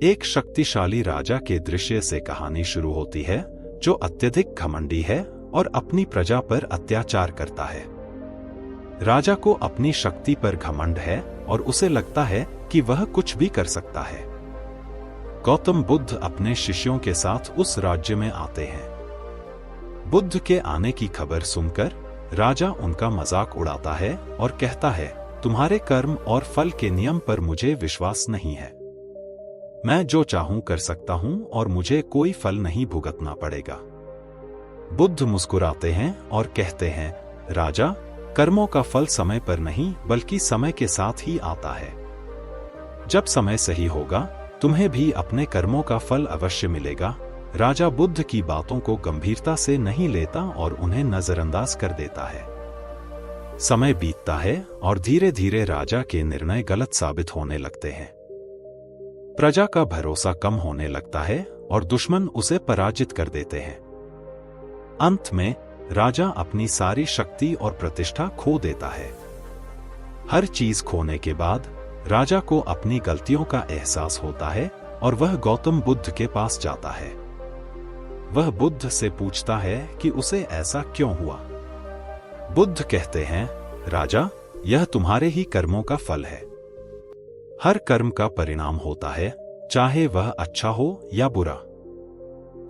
एक शक्तिशाली राजा के दृश्य से कहानी शुरू होती है, जो अत्यधिक घमंडी है और अपनी प्रजा पर अत्याचार करता है। राजा को अपनी शक्ति पर घमंड है और उसे लगता है कि वह कुछ भी कर सकता है। गौतम बुद्ध अपने शिष्यों के साथ उस राज्य में आते हैं। बुद्ध के आने की खबर सुनकर राजा उनका मजाक उड़ाता है और कहता है, तुम्हारे कर्म और फल के नियम पर मुझे विश्वास नहीं है। मैं जो चाहूं कर सकता हूं और मुझे कोई फल नहीं भुगतना पड़ेगा। बुद्ध मुस्कुराते हैं और कहते हैं, राजा, कर्मों का फल समय पर नहीं बल्कि समय के साथ ही आता है। जब समय सही होगा तुम्हें भी अपने कर्मों का फल अवश्य मिलेगा। राजा बुद्ध की बातों को गंभीरता से नहीं लेता और उन्हें नजरअंदाज कर देता है। समय बीतता है और धीरे धीरे राजा के निर्णय गलत साबित होने लगते हैं। प्रजा का भरोसा कम होने लगता है और दुश्मन उसे पराजित कर देते हैं। अंत में राजा अपनी सारी शक्ति और प्रतिष्ठा खो देता है। हर चीज खोने के बाद राजा को अपनी गलतियों का एहसास होता है और वह गौतम बुद्ध के पास जाता है। वह बुद्ध से पूछता है कि उसे ऐसा क्यों हुआ। बुद्ध कहते हैं, राजा, यह तुम्हारे ही कर्मों का फल है। हर कर्म का परिणाम होता है, चाहे वह अच्छा हो या बुरा।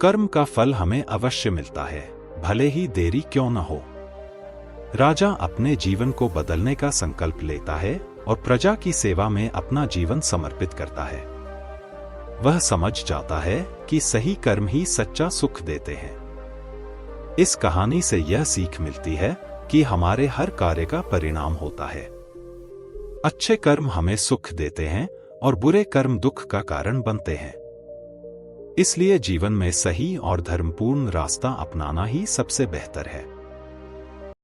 कर्म का फल हमें अवश्य मिलता है, भले ही देरी क्यों न हो। राजा अपने जीवन को बदलने का संकल्प लेता है और प्रजा की सेवा में अपना जीवन समर्पित करता है। वह समझ जाता है कि सही कर्म ही सच्चा सुख देते हैं। इस कहानी से यह सीख मिलती है कि हमारे हर कार्य का परिणाम होता है। अच्छे कर्म हमें सुख देते हैं और बुरे कर्म दुख का कारण बनते हैं। इसलिए जीवन में सही और धर्मपूर्ण रास्ता अपनाना ही सबसे बेहतर है।